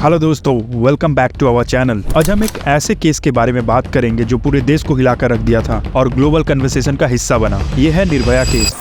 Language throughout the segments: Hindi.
हेलो दोस्तों, welcome back to our channel. आज हम एक ऐसे केस के बारे में बात करेंगे जो पूरे देश को हिलाकर रख दिया था और ग्लोबल कन्वर्सेशन का हिस्सा बना। ये है Nirbhaya case.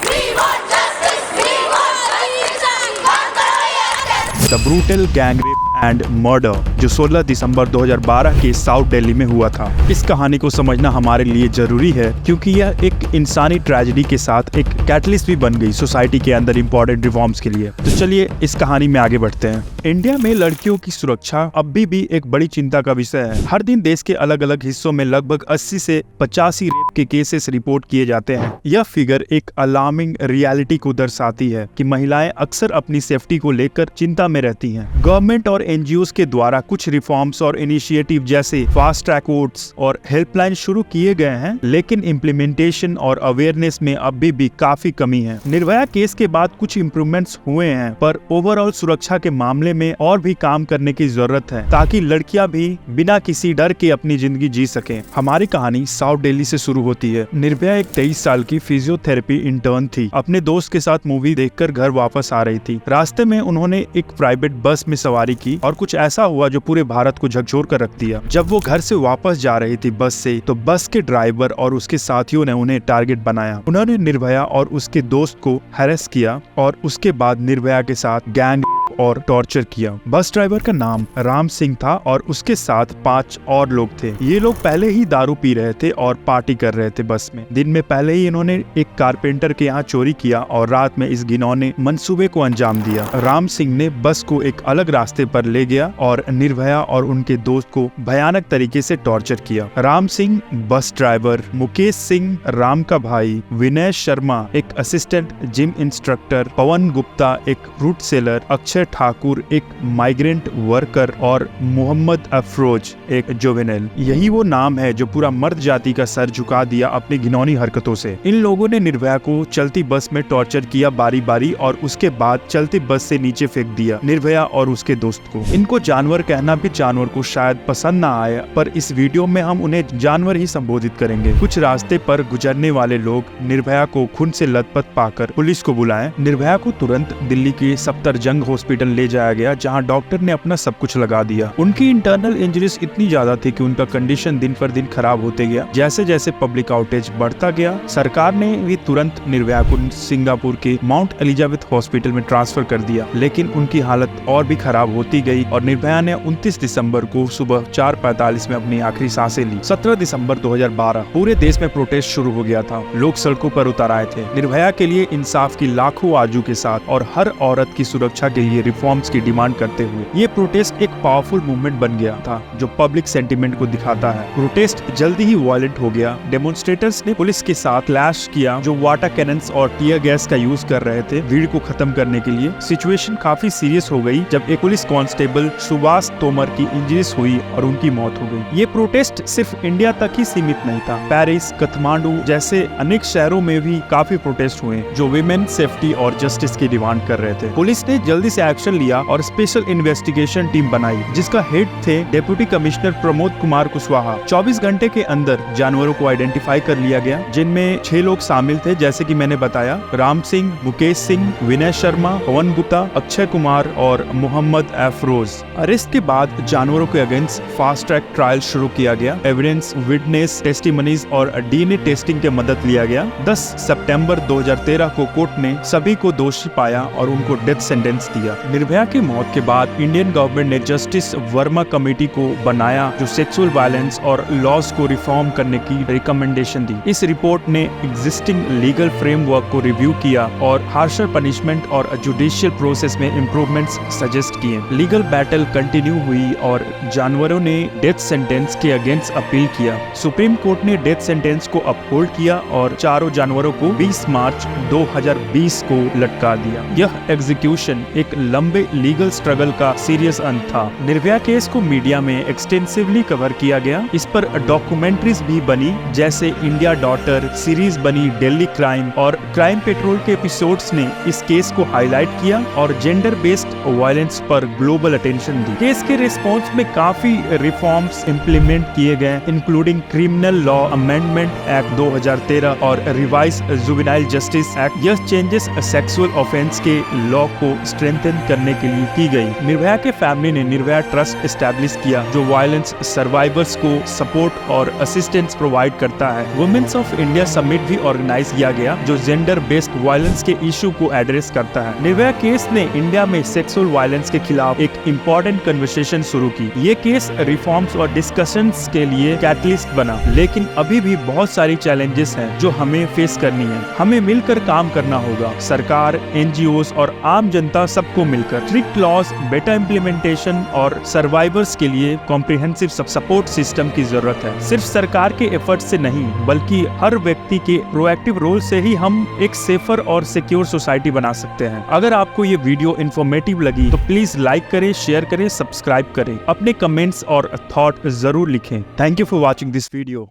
The brutal gang rape and murder जो 16 दिसंबर 2012 के साउथ दिल्ली में हुआ था। इस कहानी को समझना हमारे लिए जरूरी है क्योंकि यह एक इंसानी ट्रेजेडी के साथ एक कैटलिस्ट भी बन गई सोसाइटी के अंदर इंपॉर्टेंट रिफॉर्म्स के लिए। तो चलिए इस कहानी में आगे बढ़ते हैं। इंडिया में लड़कियों की सुरक्षा अब भी एक बड़ी चिंता का विषय है। हर दिन देश के अलग अलग हिस्सों में लगभग 80 से 85 रेप के केसेस रिपोर्ट किए जाते हैं। यह फिगर एक अलार्मिंग रियलिटी को दर्शाती है कि महिलाएं अक्सर अपनी सेफ्टी को लेकर चिंता में रहती हैं। गवर्नमेंट और एनजीओ के द्वारा कुछ रिफॉर्म्स और इनिशिएटिव जैसे फास्ट ट्रैक कोर्ट्स और हेल्पलाइन शुरू किए गए हैं, लेकिन इम्प्लीमेंटेशन और अवेयरनेस में अभी भी काफी कमी है। निर्भया केस के बाद कुछ इम्प्रूवमेंट्स हुए हैं, पर ओवरऑल सुरक्षा के मामले में और भी काम करने की जरूरत है ताकि लड़कियां भी बिना किसी डर के अपनी जिंदगी जी सकें। हमारी कहानी साउथ दिल्ली से शुरू होती है। निर्भया एक 23 साल की फिजियोथेरेपी इंटर्न थी। अपने दोस्त के साथ मूवी देखकर घर वापस आ रही थी। रास्ते में उन्होंने एक प्राइवेट बस में सवारी की और कुछ ऐसा हुआ जो पूरे भारत को झकझोर कर रख दिया। जब वो घर से वापस जा रही थी बस से, तो बस के ड्राइवर और उसके साथियों ने उन्हें टारगेट बनाया। उन्होंने निर्भया और उसके दोस्त को हैरेस किया और उसके बाद निर्भया के साथ गैंग और टॉर्चर किया। बस ड्राइवर का नाम राम सिंह था और उसके साथ 5 और लोग थे। ये लोग पहले ही दारू पी रहे थे और पार्टी कर रहे थे बस में। दिन में पहले ही इन्होंने एक कारपेंटर के यहाँ चोरी किया और रात में इस घिनौने मंसूबे को अंजाम दिया। राम सिंह ने बस को एक अलग रास्ते पर ले गया और निर्भया और उनके दोस्त को भयानक तरीके से टॉर्चर किया। राम सिंह बस ड्राइवर, मुकेश सिंह राम का भाई, विनय शर्मा एक assistant gym instructor, Pawan Gupta एक फ्रूट सेलर, अक्षय ठाकुर एक माइग्रेंट वर्कर और मोहम्मद अफरोज एक जुवेनाइल। यही वो नाम है जो पूरा मर्द जाति का सर झुका दिया अपनी घिनौनी हरकतों से। इन लोगों ने निर्भया को चलती बस में टॉर्चर किया बारी बारी और उसके बाद चलती बस से नीचे फेंक दिया निर्भया और उसके दोस्त को। इनको जानवर कहना भी जानवर को शायद पसंद ना आया, पर इस वीडियो में हम उन्हें जानवर ही संबोधित करेंगे। कुछ रास्ते पर गुजरने वाले लोग निर्भया को खून से लथपथ पाकर पुलिस को बुलाए। निर्भया को तुरंत दिल्ली के सफदरजंग हॉस्पिटल ले जाया गया, जहां डॉक्टर ने अपना सब कुछ लगा दिया। उनकी इंटरनल इंजरीज इतनी ज्यादा थी कि उनका कंडीशन दिन पर दिन खराब होते गया। जैसे जैसे पब्लिक आउटेज बढ़ता गया, सरकार ने भी तुरंत निर्भया को सिंगापुर के माउंट एलिजाबेथ हॉस्पिटल में ट्रांसफर कर दिया, लेकिन उनकी हालत और भी खराब होती गई और निर्भया ने 29 दिसंबर को सुबह 4:45 में अपनी आखिरी सांसें ली। 17 दिसंबर 2012 पूरे देश में प्रोटेस्ट शुरू हो गया था। लोग सड़कों पर उतर आए थे निर्भया के लिए इंसाफ की लाखों आरजू के साथ और हर औरत की सुरक्षा के लिए रिफॉर्म्स की डिमांड करते हुए। ये प्रोटेस्ट एक पावरफुल मूवमेंट बन गया था जो पब्लिक सेंटीमेंट को दिखाता है। प्रोटेस्ट जल्दी ही वायलेंट हो गया। डेमोन्स्ट्रेटर्स ने पुलिस के साथ क्लैश किया, जो वाटर कैनन्स और टीयर गैस का यूज कर रहे थे भीड़ को खत्म करने के लिए। सिचुएशन काफी सीरियस हो गई जब एक पुलिस कांस्टेबल सुभाष तोमर की इंजरीज हुई और उनकी मौत हो गई। ये प्रोटेस्ट सिर्फ इंडिया तक ही सीमित नहीं था। पेरिस, काठमांडू जैसे अनेक शहरों में भी काफी प्रोटेस्ट हुए जो विमेन सेफ्टी और जस्टिस की डिमांड कर रहे थे। पुलिस ने जल्दी से एक्शन लिया और स्पेशल इन्वेस्टिगेशन टीम बनाई जिसका हेड थे डिप्टी कमिश्नर प्रमोद कुमार कुशवाहा। 24 घंटे के अंदर जानवरों को आइडेंटिफाई कर लिया गया, जिनमें 6 लोग शामिल थे जैसे कि मैंने बताया, राम सिंह, मुकेश सिंह, विनय शर्मा, पवन गुप्ता, अक्षय कुमार और मोहम्मद अफरोज। अरेस्ट के बाद जानवरों के अगेंस्ट फास्ट ट्रैक ट्रायल शुरू किया गया। एविडेंस, विटनेस, टेस्टिमनीज और डीएनए टेस्टिंग के मदद लिया गया। 10 सितंबर 2013 को कोर्ट ने सभी को दोषी पाया और उनको डेथ सेंटेंस दिया। निर्भया की मौत के बाद इंडियन गवर्नमेंट ने जस्टिस वर्मा कमेटी को बनाया जो सेक्सुअल वायलेंस और लॉज को रिफॉर्म करने की रिकमेंडेशन दी। इस रिपोर्ट ने एग्जिस्टिंग लीगल फ्रेमवर्क को रिव्यू किया और हार्शर पनिशमेंट और जुडिशियल प्रोसेस में इम्प्रूवमेंट्स सजेस्ट किए। लीगल बैटल कंटिन्यू हुई और जानवरों ने डेथ सेंटेंस के अगेंस्ट अपील किया। सुप्रीम कोर्ट ने डेथ सेंटेंस को अपहोल्ड किया और चारों जानवरों को 20 मार्च 2020 को लटका दिया। यह एग्जीक्यूशन एक लंबे लीगल स्ट्रगल का सीरियस अंत था। निर्भया केस को मीडिया में एक्सटेंसिवली कवर किया गया। इस पर डॉक्यूमेंट्रीज भी बनी, जैसे इंडिया डॉटर सीरीज बनी, दिल्ली क्राइम और क्राइम पेट्रोल के एपिसोड्स ने इस केस को हाईलाइट किया और जेंडर बेस्ड वायलेंस पर ग्लोबल अटेंशन दी। केस इसके रिस्पॉन्स में काफी रिफॉर्म्स इम्प्लीमेंट किए गए, including criminal law amendment act 2013 और रिवाइज जुवेनाइल जस्टिस एक्ट। यह चेंजेस सेक्सुअल ऑफेंस के लॉ को स्ट्रेंथन करने के लिए की गई। निर्भया के फैमिली ने निर्भया ट्रस्ट एस्टैब्लिश किया जो वायलेंस सर्वाइवर्स को सपोर्ट और असिस्टेंस प्रोवाइड करता है। वुमेन्स ऑफ इंडिया समिट भी ऑर्गेनाइज किया गया जो जेंडर बेस्ड वायलेंस के इशू को एड्रेस करता है। निर्भया केस ने इंडिया में सेक्सुअल वायलेंस के खिलाफ एक इम्पोर्टेंट कन्वर्सेशन शुरू की। ये केस रिफॉर्म्स और डिस्कशंस के लिए कैटलिस्ट बना, लेकिन अभी भी बहुत सारी चैलेंजेस हैं जो हमें फेस करनी है। हमें मिलकर काम करना होगा, सरकार, एनजीओज और आम जनता सबको मिलकर। स्ट्रिक्ट लॉज, बेटर इम्प्लीमेंटेशन और सर्वाइवर्स के लिए कॉम्प्रिहेंसिव सपोर्ट सिस्टम की जरूरत है। सिर्फ सरकार के एफर्ट से नहीं बल्कि हर व्यक्ति के प्रोएक्टिव रोल से ही हम एक सेफर और सिक्योर सोसाइटी बना सकते हैं। अगर आपको ये वीडियो इन्फॉर्मेटिव लगी तो प्लीज लाइक करें, शेयर करें, सब्सक्राइब करें। अपने कमेंट्स और थॉट जरूर लिखें। Thank you for watching this video.